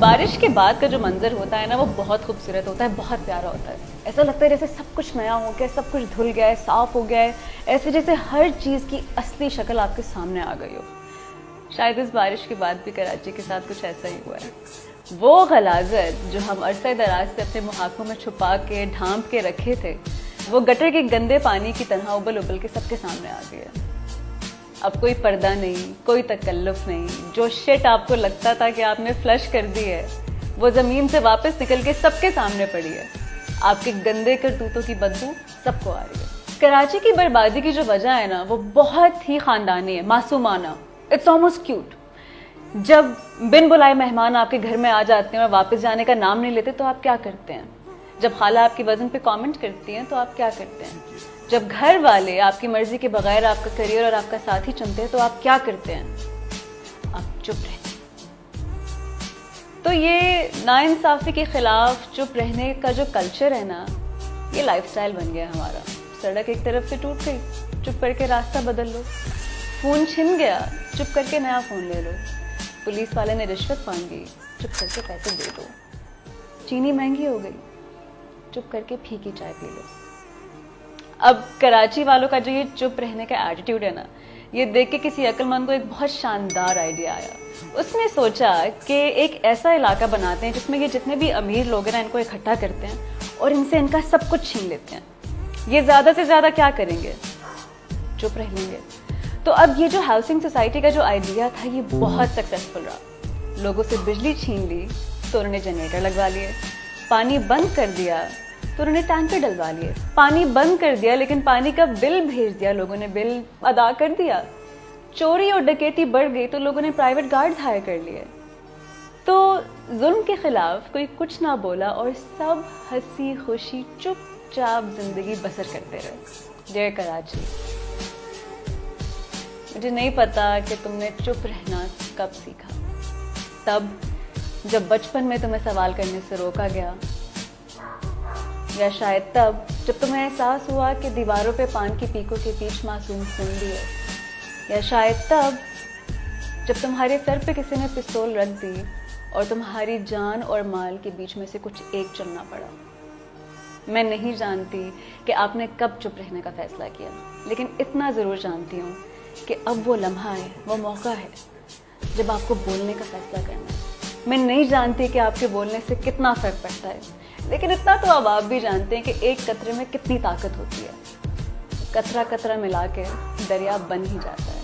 बारिश के बाद का जो मंजर होता है ना, वो बहुत खूबसूरत होता है, बहुत प्यारा होता है। ऐसा लगता है जैसे सब कुछ नया हो गया, सब कुछ धुल गया है, साफ हो गया है, ऐसे जैसे हर चीज़ की असली शक्ल आपके सामने आ गई हो। शायद इस बारिश के बाद भी कराची के साथ कुछ ऐसा ही हुआ है। वो गलाजत जो हम अरसे दराज से अपने मुहाकों में छुपा के ढांप के रखे थे, वो गटर के गंदे पानी की तरह उबल उबल के सबके सामने आ गई है। अब कोई पर्दा नहीं, कोई तकल्लुफ नहीं। जो शिट आपको लगता था कि आपने फ्लश कर दी है, वो ज़मीन से वापस निकल के सबके सामने पड़ी है। आपके गंदे करतूतों की बदबू सबको आ रही है। कराची की बर्बादी की जो वजह है ना, वो बहुत ही ख़ानदानी है, मासूमाना। It's almost cute. जब बिन बुलाए मेहमान आपके घर में आ जाते हैं और वापस जाने का नाम नहीं लेते, तो आप क्या करते हैं? जब खाला आपकी वज़न पे कमेंट करती हैं, तो आप क्या करते हैं? जब घर वाले आपकी मर्जी के बगैर आपका करियर और आपका साथी चुनते हैं, तो आप क्या करते हैं? आप चुप रहते हैं। तो ये नाइंसाफ़ी के खिलाफ चुप रहने का जो कल्चर है ना, ये लाइफस्टाइल बन गया हमारा। सड़क एक तरफ से टूट गई, चुप करके रास्ता बदल लो। फ़ोन छिन गया, चुप करके नया फ़ोन ले लो। पुलिस वाले ने रिश्वत मांगी, चुप करके पैसे दे दो। चीनी महंगी हो गई, चुप करके फीकी चाय पी लो। अब कराची वालों का जो ये चुप रहने का एटीट्यूड है ना, ये देख के किसी अक्लमंद को एक बहुत शानदार आइडिया आया। उसने सोचा कि एक ऐसा इलाका बनाते हैं जिसमें ये जितने भी अमीर लोग हैं ना, इनको इकट्ठा करते हैं और इनसे इनका सब कुछ छीन लेते हैं। ये ज़्यादा से ज़्यादा क्या करेंगे? चुप रह लेंगे। तो अब ये जो हाउसिंग सोसाइटी का जो आइडिया था, ये बहुत सक्सेसफुल रहा। लोगों से बिजली छीन ली तो उन्होंने जनरेटर लगवा लिए, पानी बंद कर दिया तो उन्होंने टैंकर डलवा लिए, पानी बंद कर दिया लेकिन पानी का बिल भेज दिया, लोगों ने बिल अदा कर दिया। चोरी और डकैती बढ़ गई तो लोगों ने प्राइवेट गार्ड्स हायर कर लिए। तो जुल्म के खिलाफ कोई कुछ ना बोला और सब हंसी खुशी चुपचाप जिंदगी बसर करते रहे। जय कराची। मुझे नहीं पता कि तुमने चुप रहना कब सीखा। तब जब बचपन में तुम्हें सवाल करने से रोका गया, या शायद तब जब तुम्हें एहसास हुआ कि दीवारों पे पान की पीकों के बीच मासूम सुंदी है, या शायद तब जब तुम्हारे सर पे किसी ने पिस्तौल रख दी और तुम्हारी जान और माल के बीच में से कुछ एक चुनना पड़ा। मैं नहीं जानती कि आपने कब चुप रहने का फैसला किया, लेकिन इतना ज़रूर जानती हूँ कि अब वो लम्हा है, वो मौका है जब आपको बोलने का फैसला करना है। मैं नहीं जानती कि आपके बोलने से कितना फ़र्क पड़ता है, लेकिन इतना तो अब आप भी जानते हैं कि एक कतरे में कितनी ताकत होती है। कतरा कतरा मिला के दरिया बन ही जाता है।